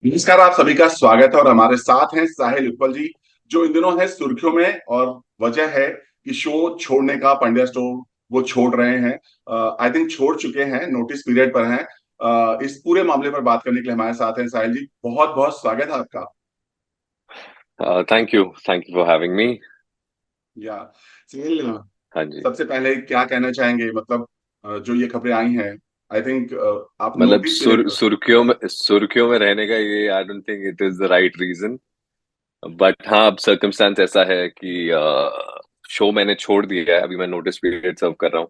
नमस्कार, आप सभी का स्वागत है और हमारे साथ हैं साहिल उत्पल जी, जो इन दिनों है सुर्खियों में। और वजह है कि शो छोड़ने का, पंड्या स्टोर वो छोड़ रहे हैं। आई थिंक छोड़ चुके हैं, नोटिस पीरियड पर हैं। इस पूरे मामले पर बात करने के लिए हमारे साथ हैं साहिल जी। बहुत बहुत स्वागत है आपका। Thank you for having me. या साहिल, हाँ जी। सबसे पहले क्या कहना चाहेंगे, मतलब जो ये खबरें आई हैं, आई थिंक आप मतलब नोटिस पीरियड पर। सुर्खियों में रहने का ये I don't think it is the right reason. But हाँ, अब सर्कमस्टेंस ऐसा है कि शो मैंने छोड़ दिया है। अभी मैं नोटिस पीरियड सर्व कर रहा हूँ,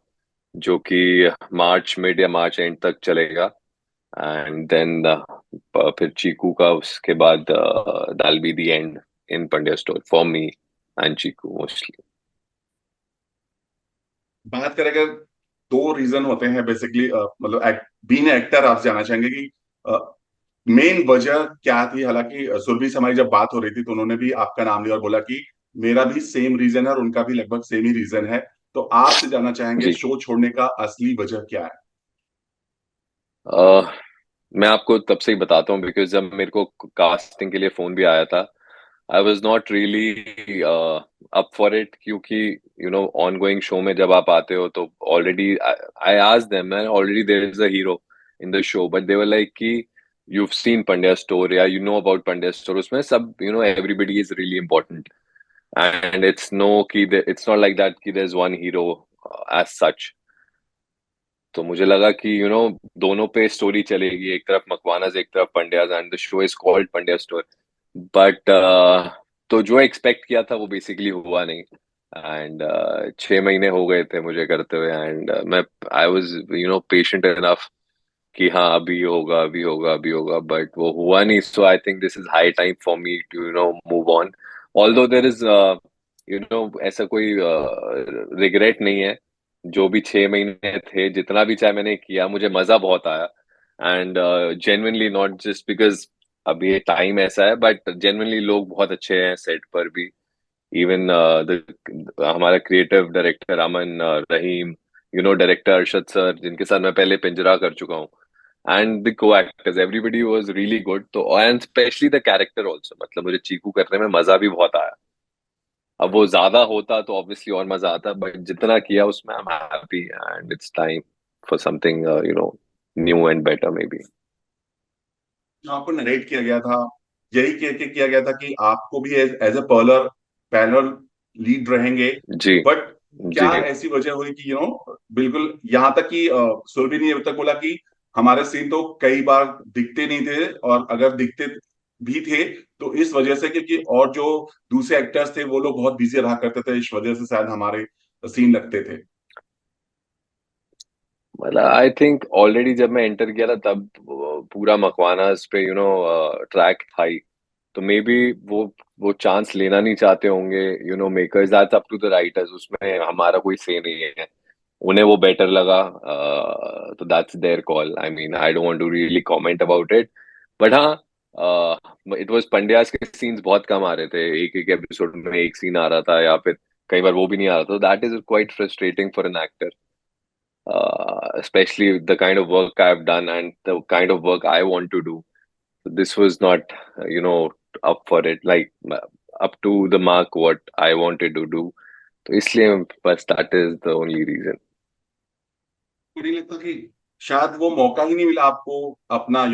जो कि मार्च मिड या मार्च एंड तक चलेगा। एंड देन फिर चीकू का उसके बाद that'll be the end in Pandya store for me and Chiku mostly. बात करें अगर, दो रीजन होते हैं बेसिकली, मतलब बीइंग एक्टर आप जानना चाहेंगे कि मेन वजह क्या थी। हालांकि सुरभि से हमारी जब बात हो रही थी तो उन्होंने भी आपका नाम लिया और बोला कि मेरा भी सेम रीजन है और उनका भी लगभग सेम ही रीजन है। तो आपसे जानना चाहेंगे जी। शो छोड़ने का असली वजह क्या है। अह, मैं आपको तब से ही बताता हूँ बिकॉज जब मेरे को कास्टिंग के लिए फोन भी आया था, I was not really up for it, क्योंकि ऑन गोइंग शो में जब आप आते हो तो already I asked them, man already there is a hero in the show, but they were like कि you've seen Pandya Store या you know about Pandya Store, उसमें सब everybody is really important, and it's not like that कि there's one hero as such. तो मुझे लगा कि दोनों पे स्टोरी चलेगी, एक तरफ मकवानाज एक तरफ Pandyas, and the show is called Pandya store. But तो जो एक्सपेक्ट किया था वो बेसिकली हुआ नहीं। एंड 6 महीने हो गए थे मुझे करते हुए, एंड मैं आई वाज पेशेंट इनफ कि हाँ अभी होगा अभी होगा अभी होगा, बट वो हुआ नहीं। So I think this is high time for me to move on. Although there is ऐसा कोई रिग्रेट नहीं है। जो भी 6 महीने थे, जितना भी चाहे मैंने किया, मुझे मजा बहुत आया। And genuinely not just because अभी ये टाइम ऐसा है, बट जेन्युइनली लोग बहुत अच्छे हैं सेट पर भी। इवन हमारा creative director Aman, Rahim, director Arshad sir, जिनके साथ मैं पहले पिंजरा कर चुका हूँ, and the co actors, everybody was really good. तो and specially the character also, मतलब मुझे चीकू करने में मजा भी बहुत आया। अब वो ज्यादा होता तो ऑब्वियसली और मजा आता, बट जितना किया उसमें I am happy, and it's time for something new and better may be. जो आपको नरेट किया गया था, यही कह के किया गया था कि आपको भी as as a parlour panel lead रहेंगे। जी। बट क्या जी। ऐसी वजह हुई कि बिल्कुल यहाँ तक कि सुरभि ने अब तक बोला कि हमारे सीन तो कई बार दिखते नहीं थे, और अगर दिखते भी थे तो इस वजह से क्योंकि और जो दूसरे एक्टर्स थे वो लोग बहुत बिजी रहा करते थे, इस वजह से शायद हमारे सीन लगते थे। मतलब आई थिंक ऑलरेडी जब मैं एंटर किया था तब पूरा मकवानास पे ट्रैक था ही। तो मे बी वो चांस लेना नहीं चाहते होंगे, makers, that's up to the writers, उसमें हमारा कोई से नहीं है। उन्हें वो बेटर लगा, तो that's their call. I mean I don't want to really comment about it. But हाँ, इट वाज पंड्यास के सीन्स बहुत कम आ रहे थे, एक एक एपिसोड में एक सीन आ रहा था, या फिर कई बार वो भी नहीं आ रहा था। That is quite frustrating for an actor, especially the kind of work I've done and the kind of work I want to do. This was not, you know, up for it, like up to the mark what I wanted to do. तो इसलिए बस that is the only reason. मुझे नहीं लगता कि शायद वो मौका ही नहीं मिला आपको अपना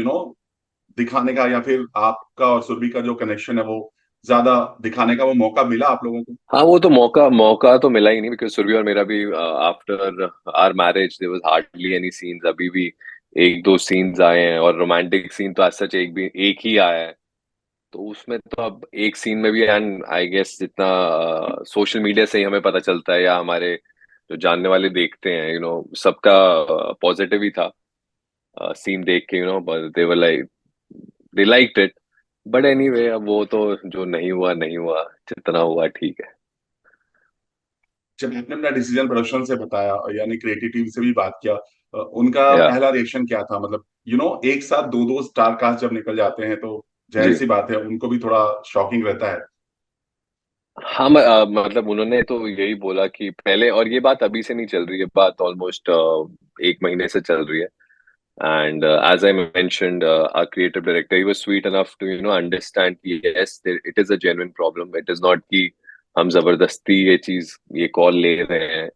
दिखाने का, या फिर आपका और सुरभि का जो कनेक्शन है वो ज्यादा दिखाने का वो मौका मिला आप लोगों को। हाँ, वो तो मौका मौका तो मिला ही नहीं, बिकॉज सुरभि और मेरा भी after our marriage there was hardly any scenes. अभी भी एक दो सीन्स आए हैं, और रोमांटिक सीन तो आज सच एक ही आया है। तो उसमें तो अब एक सीन में भी, एंड आई गेस जितना सोशल मीडिया से ही हमें पता चलता है, या हमारे जो जानने वाले देखते हैं, सबका पॉजिटिव ही था सीन देख के। They were like they liked it. But anyway, अब वो तो जो नहीं हुआ नहीं हुआ, जितना हुआ ठीक है। जब आपने अपना डिसीजन प्रोडक्शन से बताया, यानी क्रिएटिव टीम से भी बात किया, उनका या पहला रिएक्शन क्या था? मतलब एक साथ दो दो स्टार कास्ट जब निकल जाते हैं तो जाहिर जी। सी बात है उनको भी थोड़ा शॉकिंग रहता है। हाँ, मतलब उन्होंने तो यही बोला कि पहले, और ये बात अभी से नहीं चल रही है, बात ऑलमोस्ट 1 महीने से चल रही है। And as I mentioned, our creative director, he was sweet enough to, understand कि yes, it is a genuine problem. It is not कि हम जबरदस्ती ये कॉल ले रहे हैं,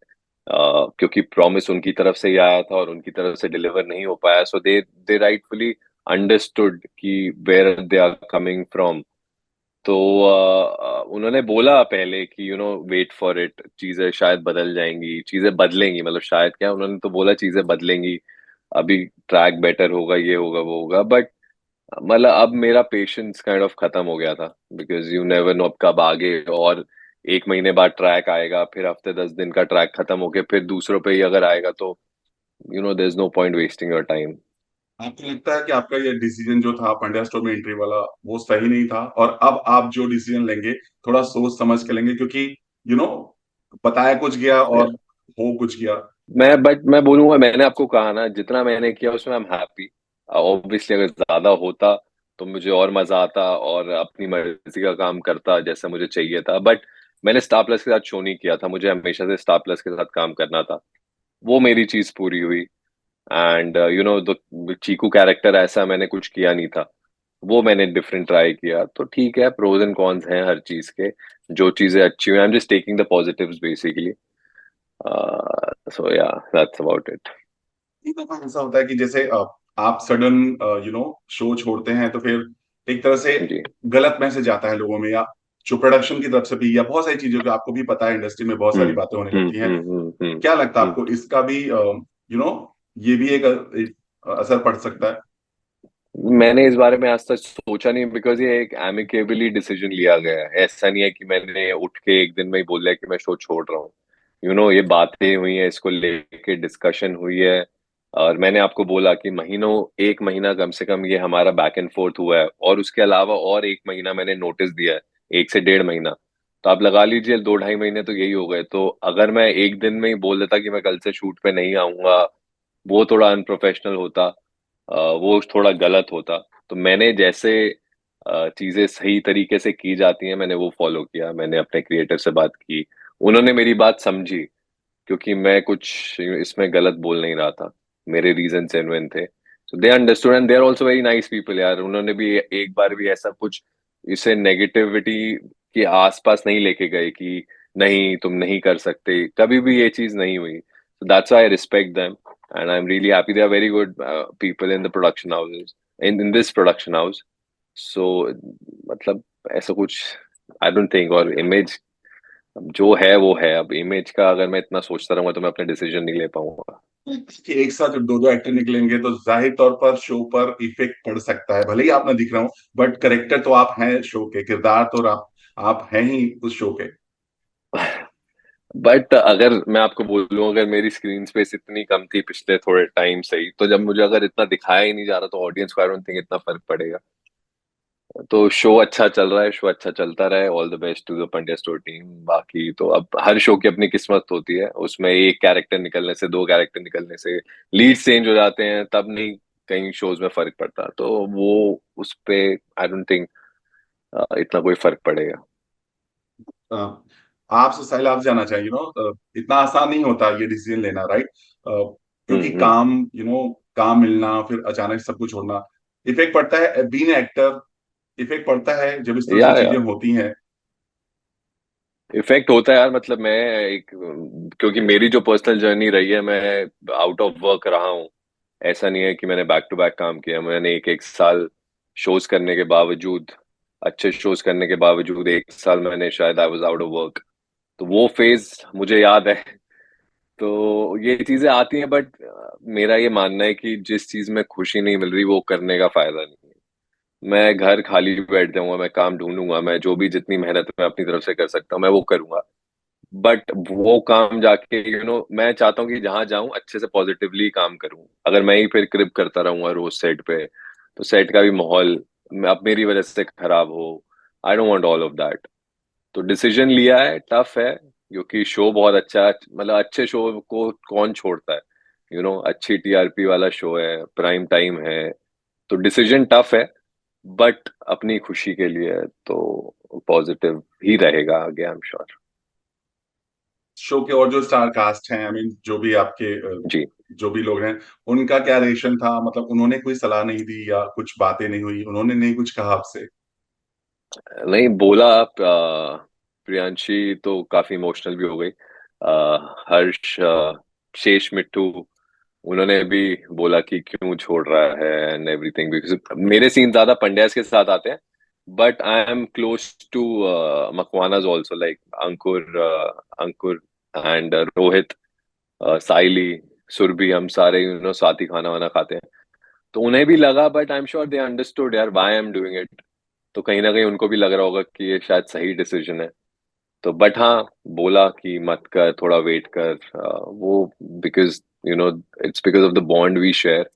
क्योंकि प्रॉमिस उनकी तरफ से ही आया था और उनकी तरफ से डिलीवर नहीं हो पाया. सो दे राइटफुली अंडरस्टूड कि where they are coming from. तो उन्होंने बोला पहले कि वेट फॉर इट, चीजें शायद बदल जाएंगी, चीजें बदलेंगी, मतलब शायद क्या, उन्होंने तो बोला चीजें बदलेंगी, अभी ट्रैक बेटर होगा, ये होगा वो होगा. बट मतलब अब मेरा पेशेंस काइंड ऑफ खत्म हो गया था, बिकॉज यू नेवर नो अब कब आगे, और 1 महीने बाद ट्रैक आएगा, फिर हफ्ते 10 दिन का ट्रैक खत्म होके फिर दूसरों पे ही अगर आएगा, तो there is no point wasting your time. आपको लगता है कि आपका ये डिसीजन जो था पंड्या स्टोर में एंट्री वाला वो सही नहीं था, और अब आप जो डिसीजन लेंगे थोड़ा सोच समझ के लेंगे, क्योंकि यू नो बताया कुछ गया और हो कुछ गया। मैं बोलूंगा, मैंने आपको कहा ना, जितना मैंने किया उसमें आई एम हैप्पी. ऑब्वियसली अगर ज्यादा होता तो मुझे और मजा आता और अपनी मर्जी का काम करता जैसा मुझे चाहिए था. बट मैंने स्टार प्लस के साथ शो नहीं किया था, मुझे हमेशा से स्टार प्लस के साथ काम करना था. वो मेरी चीज पूरी हुई. एंड चीकू कैरेक्टर ऐसा मैंने कुछ किया नहीं था, वो मैंने डिफरेंट ट्राई किया. तो ठीक है, प्रोज एंड कॉन्स हैं हर चीज के. जो चीजें अच्छी हुई, I am just taking the positives basically. So yeah, that's about it. एक दफा ऐसा होता है कि जैसे आप सडन शो छोड़ते हैं, तो फिर एक तरह से जी. गलत मैसेज आता है लोगों में, या जो प्रोडक्शन की तरफ से भी, या बहुत सारी चीजों की आपको भी पता है इंडस्ट्री में बहुत सारी हम्म. बातें होने हम्म. लगती हैं। हम्म. हम्म. हम्म. क्या लगता है हम्म. आपको इसका भी ये भी एक असर पड़ सकता है? मैंने इस बारे में आज तक सोचा नहीं, बिकॉज ये एक एमिकेबली डिसीजन लिया गया है. ऐसा नहीं है कि मैंने उठ के एक दिन में ही बोल दिया कि मैं शो छोड़ रहा हूँ. ये बातें हुई हैं, इसको लेके डिस्कशन हुई है. और मैंने आपको बोला कि महीनों, 1 महीना कम से कम ये हमारा बैक एंड फोर्थ हुआ है, और उसके अलावा और 1 महीना मैंने नोटिस दिया है, 1 से 1.5 महीना. तो आप लगा लीजिए 2-2.5 महीने तो यही हो गए. तो अगर मैं एक दिन में ही बोल देता कि मैं कल से शूट पे नहीं आऊंगा, वो थोड़ा अनप्रोफेशनल होता, वो थोड़ा गलत होता. तो मैंने जैसे चीजें सही तरीके से की जाती हैं, मैंने वो फॉलो किया. मैंने अपने क्रिएटर से बात की, उन्होंने मेरी बात समझी, क्योंकि मैं कुछ इसमें गलत बोल नहीं रहा था. मेरे रीजन जेन्युइन थे. So they understood and they are also very nice people यार. उन्होंने भी एक बार भी ऐसा कुछ इसे नेगेटिविटी के आसपास नहीं लेके गए कि नहीं तुम नहीं कर सकते, कभी भी ये चीज नहीं हुई. So that's why I respect them. And I am really happy, they are very good people in the production houses, in this production house. So मतलब ऐसा कुछ आई डोंट थिंक. और इमेज जो है वो है. अब इमेज का अगर मैं इतना सोचता रहूंगा तो मैं अपने डिसीजन नहीं ले पाऊंगा. कि एक साथ जब दो दो एक्टर निकलेंगे तो जाहिर तौर पर शो पर इफेक्ट पड़ सकता है, भले ही आप ना दिख रहा हो, बट करेक्टर तो आप हैं शो के, किरदार तो आप हैं ही उस शो के। बट अगर मैं आपको बोलूं, अगर मेरी स्क्रीन स्पेस इतनी कम थी पिछले थोड़े टाइम से ही, तो जब मुझे अगर इतना दिखाया ही नहीं जा रहा, तो ऑडियंस को आई डोंट थिंक इतना फर्क पड़ेगा. तो शो अच्छा चल रहा है, शो अच्छा चलता रहे. All the best to the Pandya store team. बाकी तो अब हर शो की अपनी किस्मत होती है, उसमें एक कैरेक्टर निकलने से, 2 कैरेक्टर निकलने से लीड चेंज हो जाते हैं, तब नहीं कहीं शोज में फर्क पड़ता. तो वो उस पे आई डोंट थिंक इतना कोई फर्क पड़ेगा. आपसे साहिल, आप जाना चाहिए इतना आसान नहीं होता ये डिसीजन लेना, राइट? क्योंकि हम्म. काम काम मिलना, फिर अचानक सब कुछ छोड़ना, इफेक्ट पड़ता है बीइंग एक्टर, इफेक्ट पड़ता है जब इस तरह से या चीजें होती हैं। इफेक्ट होता है यार. मतलब मैं एक, क्योंकि मेरी जो पर्सनल जर्नी रही है, मैं आउट ऑफ वर्क रहा हूँ. ऐसा नहीं है कि मैंने बैक टू बैक काम किया. मैंने एक एक साल शोज करने के बावजूद, अच्छे शोज करने के बावजूद, 1 साल मैंने शायद I was out of work. तो वो फेज मुझे याद है. तो ये चीजें आती हैं. बट मेरा ये मानना है कि जिस चीज में खुशी नहीं मिल रही, वो करने का फायदा नहीं है. मैं घर खाली बैठ जाऊंगा, मैं काम ढूंढूंगा, मैं जो भी जितनी मेहनत मैं अपनी तरफ से कर सकता हूँ मैं वो करूंगा. बट वो काम जाके मैं चाहता हूँ कि जहां जाऊं अच्छे से पॉजिटिवली काम करूं. अगर मैं ही फिर क्रिप करता रहूंगा रोज सेट पे, तो सेट का भी माहौल अब मेरी वजह से खराब हो. आई don't want all of that. तो डिसीजन लिया है, टफ है, क्योंकि शो बहुत अच्छा है. मतलब अच्छे शो को कौन छोड़ता है? अच्छी टीआरपी वाला शो है, प्राइम टाइम है. तो डिसीजन टफ है, बट अपनी खुशी के लिए है, तो पॉजिटिव ही रहेगा आगे, आई एम श्योर. शो के और जो स्टार कास्ट हैं, आई मीन जो भी आपके जी। जो भी लोग हैं, उनका क्या रिएक्शन था? मतलब उन्होंने कोई सलाह नहीं दी या कुछ बातें नहीं हुई, उन्होंने नहीं कुछ कहा आपसे? नहीं बोला आप, प्रियांशी तो काफी इमोशनल भी हो गई। हर्ष, शेष, मिट्टू, उन्होंने भी बोला कि क्यों छोड़ रहा है एंड एवरीथिंग, बिकॉज मेरे सीन ज्यादा पंड्यास के साथ आते हैं, but I am close to Makwanas also, like Ankur and Rohit, Saili, Surabhi, हम सारे साथ ही खाना वाना खाते हैं। तो उन्हें भी लगा, but I am sure they understood यार why I am doing it. तो कहीं ना कहीं उनको भी लग रहा होगा कि ये शायद सही डिसीजन है। तो बट हाँ, बोला कि मत कर, थोड़ा वेट कर, वो because it's because of the bond we share.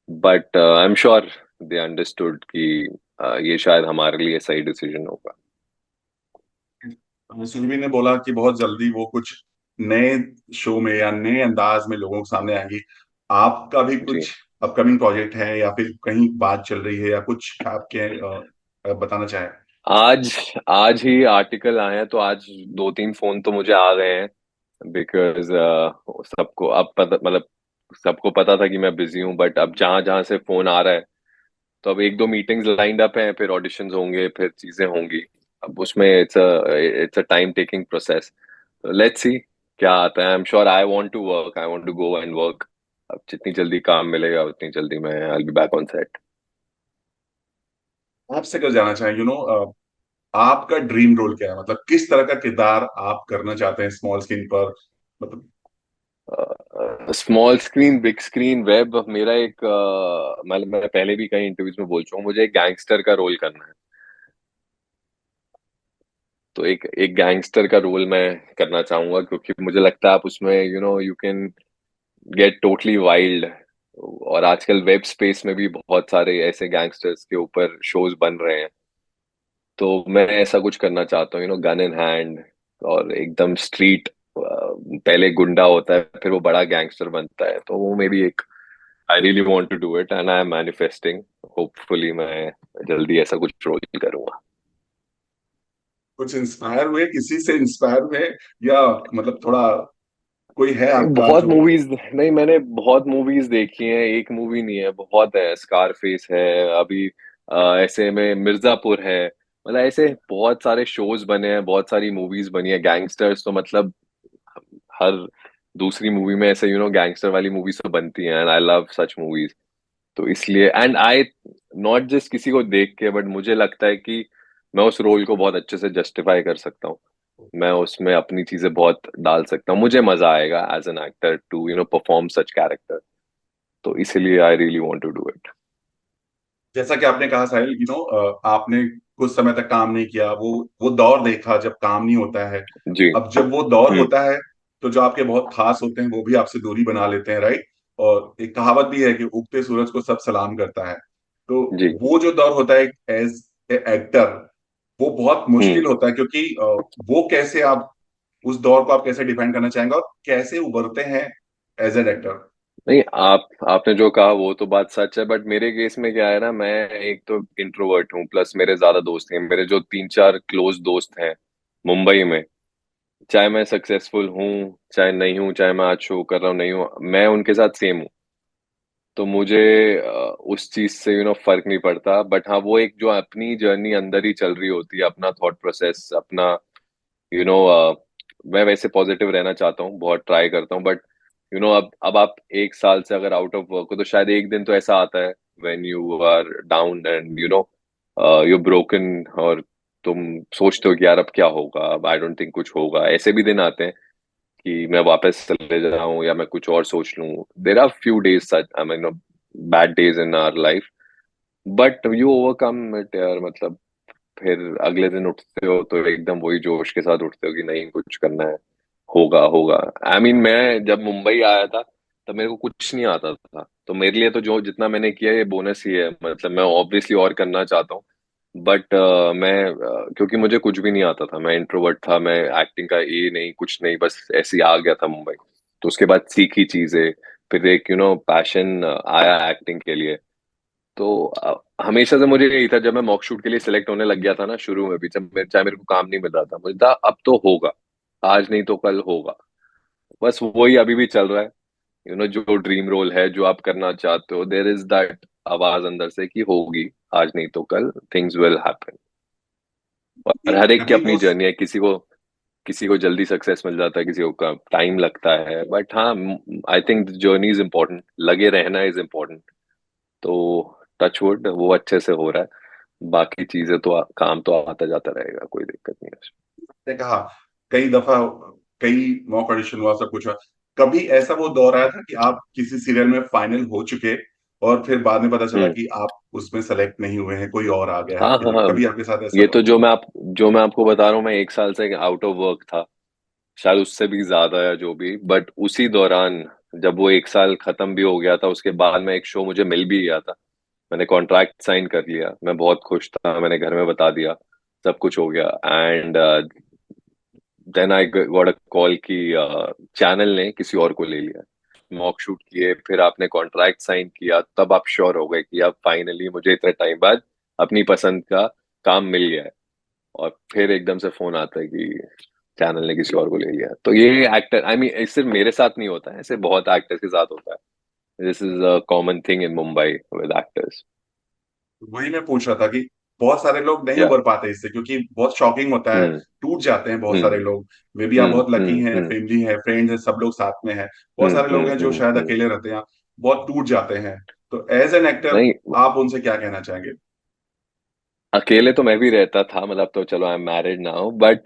But I am sure they understood कि ये शायद हमारे लिए सही डिसीजन होगा। सुरभि ने बोला कि बहुत जल्दी वो कुछ नए शो में या नए अंदाज में लोगों के सामने आएंगी। आपका भी जी। कुछ अपकमिंग प्रोजेक्ट है या फिर कहीं बात चल रही है या कुछ आपके बताना चाहें? आज आज ही आर्टिकल आए हैं, तो आज दो तीन फोन तो मुझे आ गए हैं, बिकॉज सबको अब पता, मतलब सबको पता था कि मैं बिजी हूँ, बट अब जहां जहां से फोन आ रहा है, तो अब एक दो मीटिंग्स लाइंड अप हैं, फिर ऑडिशंस होंगे, फिर चीजें होंगी। अब उसमें it's a time taking process. Let's see क्या आता है। I am sure I want to work, I want to go and work. अब जितनी जल्दी काम मिलेगा उतनी जल्दी मैं I will be back on set. आपसे अगर जाना चाहें, आपका ड्रीम रोल क्या है? मतलब किस तरह का किरदार आप करना चाहते हैं स्मॉल स्क्रीन पर? मतलब small screen, big screen, web, मेरा एक मैं पहले भी कई इंटरव्यूज में बोल चुका हूँ, मुझे एक गैंगस्टर का रोल करना है। तो एक एक गैंगस्टर का रोल मैं करना चाहूंगा, क्योंकि मुझे लगता है आप उसमें you can get totally wild. और आजकल वेब स्पेस में भी बहुत सारे ऐसे गैंगस्टर्स के ऊपर शोज बन रहे हैं। तो मैं ऐसा कुछ करना चाहता हूँ, गन इन हैंड, और एकदम स्ट्रीट। पहले गुंडा होता है, फिर वो बड़ा गैंगस्टर बनता है, तो वो मे बी एक, I really want to do it and I am manifesting. Hopefully मैं जल्दी ऐसा कुछ रोल करूंगा। कुछ इंस्पायर हुए, किसी से इंस्पायर हुए, या मतलब थोड़ा कोई है आपका बहुत जो? मूवीज नहीं, मैंने बहुत मूवीज देखी हैं, एक मूवी नहीं है, बहुत है। स्कारफेस है, अभी ऐसे में मिर्जापुर है, मतलब ऐसे बहुत सारे शोज बने हैं, बहुत सारी मूवीज बनी है गैंगस्टर्स। तो मतलब हर दूसरी मूवी में ऐसे गैंगस्टर वाली मूवीज तो बनती हैं, and I love such movies. तो इसलिए, एंड आई नॉट जस्ट किसी को देख के, बट मुझे लगता है कि मैं उस रोल को बहुत अच्छे से जस्टिफाई कर सकता हूँ। मैं उसमें अपनी चीजें बहुत डाल सकता हूँ, मुझे मजा आएगा as an actor to perform such character. तो इसीलिए I really want to do it. जैसा कि आपने कहा साहिल, आपने कुछ समय तक काम नहीं किया, वो दौर देखा जब काम नहीं होता है। जी। अब जब वो दौर हम्म। होता है, तो जो आपके बहुत खास होते हैं वो भी आपसे दूरी बना लेते हैं, राइट? और एक कहावत भी है कि उगते सूरज को सब सलाम करता है। तो जी। वो जो दौर होता है एज ए एक्टर, वो बहुत हम्म। मुश्किल होता है, क्योंकि वो कैसे आप उस दौर को आप कैसे डिफाइन करना चाहेंगे और कैसे उभरते हैं एज एन एक्टर? नहीं, आपने जो कहा वो तो बात सच है, बट मेरे केस में क्या है ना, मैं एक तो इंट्रोवर्ट हूँ, प्लस मेरे ज्यादा दोस्त हैं, मेरे जो तीन चार क्लोज दोस्त हैं मुंबई में, चाहे मैं सक्सेसफुल हूँ चाहे नहीं हूँ, चाहे मैं आज शो कर रहा हूँ नहीं हूँ, मैं उनके साथ सेम हूँ। तो मुझे उस चीज से फर्क नहीं पड़ता। बट हाँ, वो एक जो अपनी जर्नी अंदर ही चल रही होती है, अपना थॉट प्रोसेस, अपना यू नो मैं वैसे पॉजिटिव रहना चाहता हूँ, बहुत ट्राई करता हूँ, बट अब आप एक साल से अगर आउट ऑफ वर्क हो, तो शायद एक दिन तो ऐसा आता है when you are down and you broken, और तुम सोचते हो कि यार अब क्या होगा, अब आई डोंट थिंक कुछ होगा। ऐसे भी दिन आते हैं कि मैं वापस चले जाऊं या मैं कुछ और सोच लूं। There are few days such, I mean bad days in our life, but you overcome it यार। मतलब फिर अगले दिन उठते हो तो एकदम वही जोश के साथ उठते हो कि नहीं, कुछ करना है, होगा होगा। मैं जब मुंबई आया था, तब मेरे को कुछ नहीं आता था, तो मेरे लिए तो जो जितना मैंने किया ये बोनस ही है। मतलब मैं ऑब्वियसली और करना चाहता हूँ, बट क्योंकि मुझे कुछ भी नहीं आता था, मैं इंट्रोवर्ट था, मैं एक्टिंग का ये नहीं कुछ नहीं, बस ऐसे ही आ गया था मुंबई। तो उसके बाद सीखी चीजें, फिर एक पैशन आया एक्टिंग के लिए। तो हमेशा से मुझे यही था, जब मैं मॉक शूट के लिए सिलेक्ट होने लग गया था ना, शुरू में भी जब चाहे मेरे को काम नहीं मिल रहा था, मुझे था अब तो होगा। आज नहीं तो कल होगा। बस वही अभी भी चल रहा है। जो ड्रीम रोल है, जो आप करना चाहते हो, देयर इज दैट आवाज अंदर से कि होगी, आज नहीं तो कल थिंग्स विल हैपन। और कि हर एक की कभी अपनी वो जर्नी है, किसी को जल्दी सक्सेस मिल जाता है, किसी को टाइम लगता है, बट हाँ, I think journey is important, लगे रहना इज इम्पोर्टेंट। तो टच वुड वो अच्छे से हो रहा है। बाकी चीजें तो काम तो आता जाता रहेगा, कोई दिक्कत नहीं है। ने कहा, कई दफा कई मॉक ऑडिशन हुआ, सब कुछ हुआ, कभी ऐसा वो दौर आया था कि आप किसी सीरियल में फाइनल हो चुके और फिर बाद में पता चला हम्म। कि आप उसमें सेलेक्ट नहीं हुए हैं, कोई और आ गया है हाँ आपकी हाँ जगह, हाँ। कभी आपके साथ ऐसा ये तो हुआ? जो मैं आपको बता रहा हूँ, मैं 1 साल से आउट ऑफ वर्क था, शायद उससे भी ज्यादा या जो भी, बट उसी दौरान जब वो 1 साल खत्म भी हो गया था, उसके बाद में एक शो मुझे मिल भी गया था। मैंने कॉन्ट्रैक्ट साइन कर लिया, मैं बहुत खुश था, मैंने घर में बता दिया, सब कुछ हो गया। And then I got a call कि चैनल ने किसी और को ले लिया। मॉक शूट किए, फिर आपने कॉन्ट्रैक्ट साइन किया, तब आप श्योर हो गए कि अब फाइनली मुझे इतने टाइम बाद अपनी पसंद का काम मिल गया है। और फिर एकदम से फोन आता है कि चैनल ने किसी और को ले लिया। तो ये एक्टर, आई मीन, सिर्फ मेरे साथ नहीं होता है, ऐसे बहुत एक्टर्स के साथ होता है। This is a common thing in Mumbai with actors. वही मैं पूछ रहा था कि बहुत सारे लोग नहीं या। उबर पाते इससे, क्योंकि बहुत शॉकिंग होता है, हम्म। टूट जाते हैं बहुत सारे हम्म। लोग। मे बी आप हम्म। बहुत लकी हैं, हम्म। फैमिली है, फ्रेंड्स है, सब लोग साथ में हैं। बहुत सारे लोग हैं जो शायद हम्म। अकेले रहते हैं, बहुत टूट जाते हैं। तो एज एन एक्टर नहीं, आप उनसे क्या कहना चाहेंगे? अकेले तो मैं भी रहता था, मतलब, तो चलो I am married now, but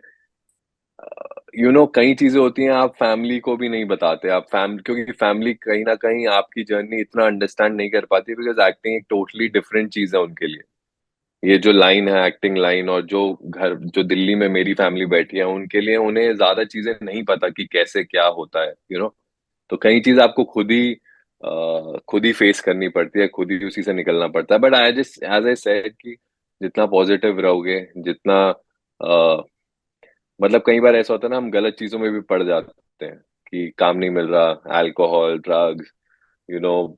कई चीजें होती हैं आप फैमिली को भी नहीं बताते। आप क्योंकि फैमिली कहीं ना कहीं आपकी जर्नी इतना अंडरस्टैंड नहीं कर पाती, बिकॉज एक्टिंग एक टोटली डिफरेंट चीज है उनके लिए। ये जो लाइन है, एक्टिंग लाइन, और जो दिल्ली में मेरी फैमिली बैठी है, उनके लिए उन्हें ज्यादा चीजें नहीं पता कि कैसे क्या होता है। तो कई चीज आपको खुद ही फेस करनी पड़ती है, खुद ही उसी से निकलना पड़ता है। But I just as I said कि जितना पॉजिटिव रहोगे, जितना मतलब, कई बार ऐसा होता है ना, हम गलत चीजों में भी पड़ जाते हैं कि काम नहीं मिल रहा, alcohol, drugs, you know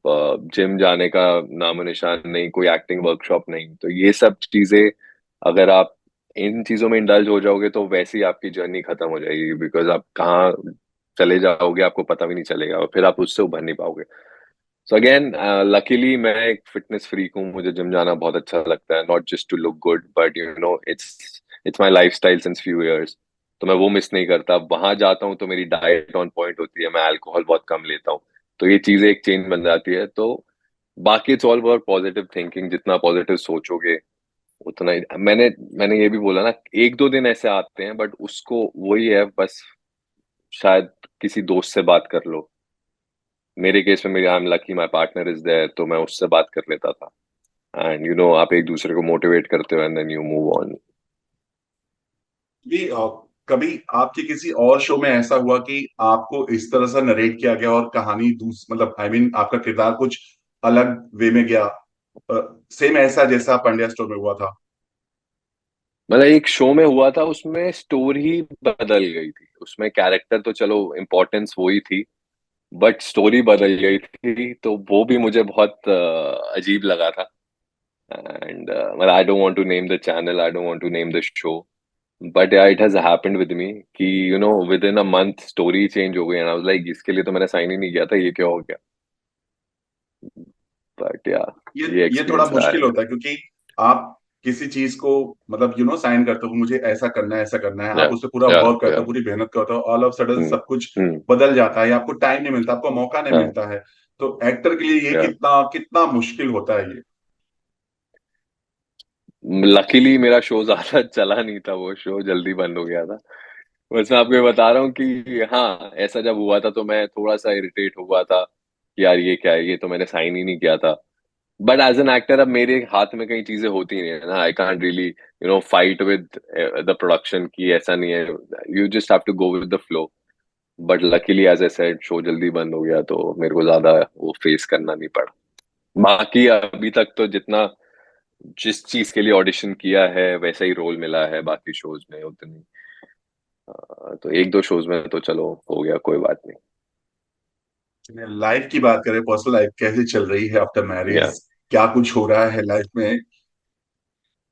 gym जाने का नामो निशान नहीं, कोई एक्टिंग वर्कशॉप नहीं। तो ये सब चीजें, अगर आप इन चीजों में इंडल्ज हो जाओगे, तो वैसे ही आपकी जर्नी खत्म हो जाएगी, बिकॉज आप कहाँ चले जाओगे आपको पता भी नहीं चलेगा, और फिर आप उससे उभर नहीं पाओगे। सो अगेन, लकीली मैं एक फिटनेस फ्रीक हूँ, मुझे जिम जाना बहुत अच्छा लगता है, not just to look good, but it's my lifestyle since few years. तो मैं वो मिस नहीं करता, वहां जाता हूँ तो मेरी डाइट ऑन पॉइंट होती है, मैं अल्कोहल बहुत कम लेता हूँ। तो ये चीजें एक चेंज बन जाती है। तो बाकी it's all about positive thinking, जितना पॉजिटिव सोचोगे उतना ही। मैंने ये भी बोला ना, 1-2 दिन ऐसे आते हैं, बट उसको वही है बस, शायद किसी दोस्त से बात कर लो। मेरे केस में मेरी I am lucky my partner is there, तो मैं उससे बात कर लेता था। एंड आप एक दूसरे को मोटिवेट करते हो, and then you move on. भी कभी आपके किसी और शो में ऐसा हुआ कि आपको इस तरह से नरेट किया गया और कहानी मतलब आई मीन आपका किरदार कुछ अलग वे में गया, सेम ऐसा जैसा पांड्या स्टोर में हुआ था? मतलब एक शो में हुआ था, उसमें स्टोरी बदल गई थी, उसमें कैरेक्टर तो चलो इम्पोर्टेंस वही थी, बट स्टोरी बदल गई थी, तो वो भी मुझे बहुत अजीब लगा था। And well, I don't want to name the channel, I don't want to name the show, but yeah, it has happened with me कि within a month story change हो गई, and I was like, इसके लिए तो मैंने sign ही नहीं किया था, ये क्या हो गया? बट या, ये ये ये थोड़ा एक्सपीरियंस रहा है मुश्किल होता मेरा। है, क्योंकि आप किसी चीज को मतलब साइन करते हो, मुझे ऐसा करना है, ऐसा करना है, या आप उस पर पूरा या वर्क करते या। हो, पूरी मेहनत करते हो, ऑल ऑफ सडन हम्म। सब कुछ हम्म। बदल जाता है, या आपको टाइम नहीं मिलता, आपको मौका नहीं हाँ। मिलता है। तो एक्टर के लिए ये या, कितना कितना मुश्किल होता है ये? लकीली मेरा शो ज्यादा चला नहीं था, वो शो जल्दी बंद हो गया था। बस मैं आपको ये बता रहा हूँ कि हाँ, ऐसा जब हुआ था तो मैं थोड़ा सा इरिटेट हुआ था कि यार ये क्या है, ये तो मैंने साइन ही नहीं किया था। बट एज एन एक्टर, अब मेरे हाथ में कई चीजें होती नहीं है ना, I can't really fight with the production की, ऐसा नहीं है। You just have to go with the flow. But luckily as I said, show जल्दी बंद हो गया, तो मेरे को ज्यादा वो फेस करना नहीं पड़ा। बाकी अभी तक तो जिस चीज के लिए ऑडिशन किया है वैसा ही रोल मिला है, बाकी शोज में उतनी। तो 1-2 शोज में तो चलो हो गया, कोई बात नहीं। लाइफ की बात करें, पर्सनल लाइफ कैसी चल रही है आफ्टर या, मैरिज? क्या कुछ हो रहा है लाइफ में?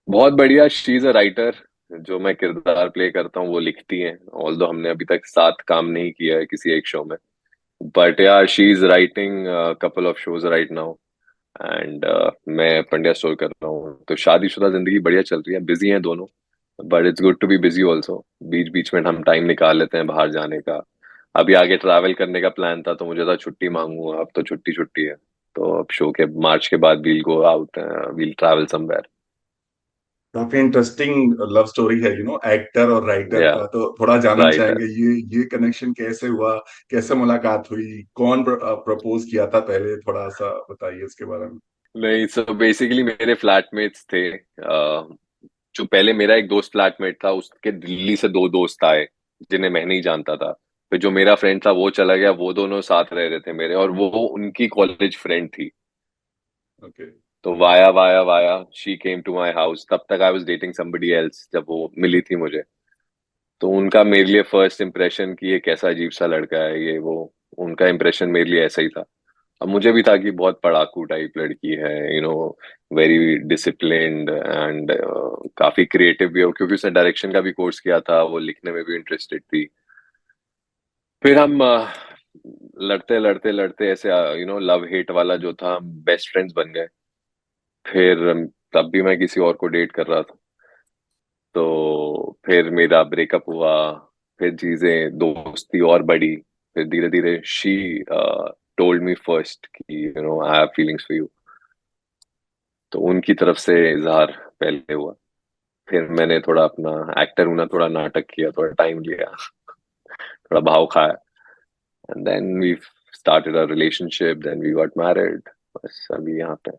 बहुत बढ़िया, शी इज अ राइटर, जो मैं किरदार प्ले करता हूँ वो लिखती हैं, ऑल्दो हमने अभी तक साथ काम नहीं किया है किसी एक शो में, बट या she is writing couple of shows right now, and मैं पंड्या स्टोर कर रहा हूँ। तो शादीशुदा जिंदगी बढ़िया चल रही है, बिजी हैं दोनों, but it's good to be busy also. बीच बीच में हम टाइम निकाल लेते हैं बाहर जाने का। अभी आगे ट्रैवल करने का प्लान था तो मुझे था छुट्टी मांगूंगा, अब तो छुट्टी छुट्टी है। तो अब शो के मार्च के बाद we'll go out, we'll travel somewhere. काफी इंटरेस्टिंग लव स्टोरी है, एक्टर और राइटर या का। तो थोड़ा जानना राइट है। चाहेंगे, ये कनेक्शन कैसे हुआ, कैसे मुलाकात हुई, कौन प्रपोज किया था पहले, थोड़ा सा बताइए इसके बारे में। नहीं, सो बेसिकली मेरे फ्लैटमेट्स थे, जो पहले मेरा एक दोस्त फ्लैटमेट था, उसके दिल्ली से दो दोस्त आए जिन्हें मैं नहीं जानता था। फिर जो मेरा फ्रेंड था वो चला गया, वो दोनों साथ रह रहे थे मेरे, और वो उनकी कॉलेज फ्रेंड थी। ओके। तो via via via she came to my house. तब तक I was dating somebody else जब वो मिली थी मुझे। तो उनका मेरे लिए फर्स्ट इम्प्रेशन कि ये कैसा अजीब सा लड़का है ये वो, उनका इम्प्रेशन मेरे लिए ऐसा ही था। अब मुझे भी था कि बहुत पढ़ाकू टाइप लड़की है, वेरी डिसिप्लिन्ड एंड काफी क्रिएटिव भी हो, क्योंकि उसने डायरेक्शन का भी कोर्स किया था, वो लिखने में भी इंटरेस्टेड थी। फिर हम लड़ते लड़ते लड़ते ऐसे लव हेट वाला जो था, बेस्ट फ्रेंड्स बन गए। फिर तब भी मैं किसी और को डेट कर रहा था। तो फिर मेरा ब्रेकअप हुआ। फिर चीजें दोस्ती और बढ़ी। फिर धीरे धीरे शी टोल्ड मी फर्स्ट कि I have feelings for you. तो उनकी तरफ से इजहार पहले हुआ। फिर मैंने थोड़ा अपना एक्टर हूं ना, थोड़ा नाटक किया, थोड़ा टाइम लिया, थोड़ा भाव खाया, and then we started a relationship, then we got married. बस अभी यहाँ पे।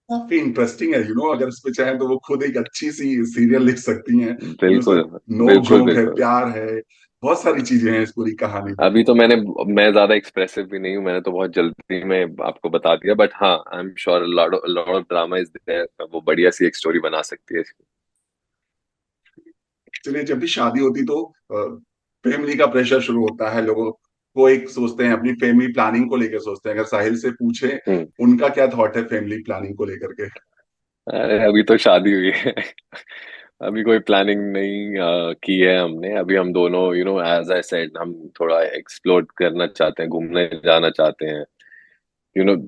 काफी इंटरेस्टिंग है, अगर इस पे चाहें तो वो खुद एक अच्छी सी सीरियल लिख सकती हैं, बिल्कुल उसमें नोक बिल्कुल झोंक है, बिल्कुल। प्यार है, बहुत सारी चीजें हैं इस पूरी कहानी में। अभी तो मैं ज्यादा एक्सप्रेसिव भी नहीं हूँ, मैंने तो बहुत जल्दी में आपको बता दिया, बट हाँ, I am sure lot of drama is there, वो बढ़िया सी एक स्टोरी बना सकती है इसकी। चलिए, जब भी शादी होती तो फैमिली का प्रेशर शुरू होता है, लोगों को एक सोचते हैं, अपनी फैमिली प्लानिंग को लेकर सोचते हैं। अगर साहिल से पूछे हम्म। उनका क्या थॉट है फैमिली प्लानिंग को लेकर के। अरे अभी तो शादी हुई है। अभी कोई प्लानिंग नहीं की है हमने। अभी हम दोनों एज आई सेड, हम थोड़ा एक्सप्लोर करना चाहते हैं, घूमने जाना चाहते हैं।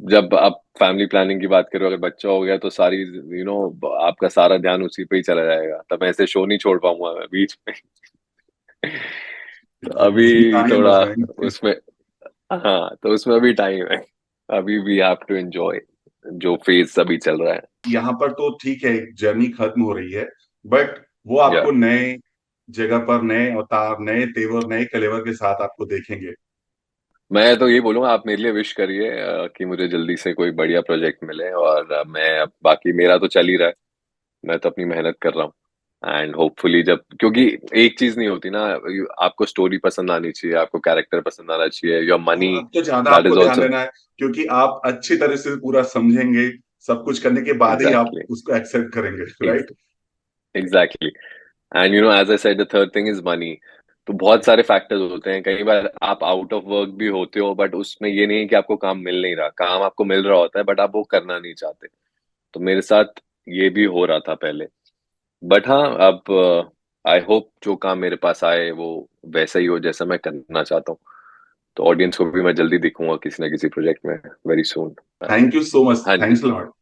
जब आप फैमिली प्लानिंग की बात करो, अगर बच्चा हो गया तो सारी आपका सारा ध्यान उसी पे ही चला जाएगा, तब ऐसे शो नहीं छोड़ पाऊंगा मैं बीच में। तो अभी जिम्मेदारियां बढ़ थोड़ा जाएंगी। उसमें, हाँ, तो उसमें अभी टाइम है। अभी वी हैव टू एंजॉय जो फेज अभी चल रहा है। यहाँ पर तो ठीक है, जर्नी खत्म हो रही है, बट वो या आपको नए जगह पर, नए अवतार, नए तेवर, नए कलेवर के साथ आपको देखेंगे। मैं तो ये बोलूंगा, आप मेरे लिए विश करिए कि मुझे जल्दी से कोई बढ़िया प्रोजेक्ट मिले, और मैं अब बाकी मेरा तो चल ही रहा है। मैं तो अपनी मेहनत कर रहा हूँ, एंड होपफुली जब, क्योंकि एक चीज नहीं होती ना, आपको स्टोरी पसंद आनी चाहिए, आपको कैरेक्टर पसंद आना चाहिए, योर मनी, अब तो ज्यादा दैट आपको इज ध्यान ऑल्सो। देना है, क्योंकि आप अच्छी तरह से पूरा समझेंगे, सब कुछ करने के बाद ही आप एग्जैक्टली उसको एक्सेप्ट करेंगे, right. Exactly. And as I said, the third thing is money. तो बहुत सारे फैक्टर्स होते हैं, कई बार आप आउट ऑफ वर्क भी होते हो, बट उसमें ये नहीं है कि आपको काम मिल नहीं रहा, काम आपको मिल रहा होता है, बट आप वो करना नहीं चाहते। तो मेरे साथ ये भी हो रहा था पहले। बट हाँ, अब आई होप जो काम मेरे पास आए वो वैसा ही हो जैसा मैं करना चाहता हूँ। तो ऑडियंस को भी मैं जल्दी दिखूंगा किसी ना किसी प्रोजेक्ट में, very soon. Thank you so much, हाँ जी। Thanks lot.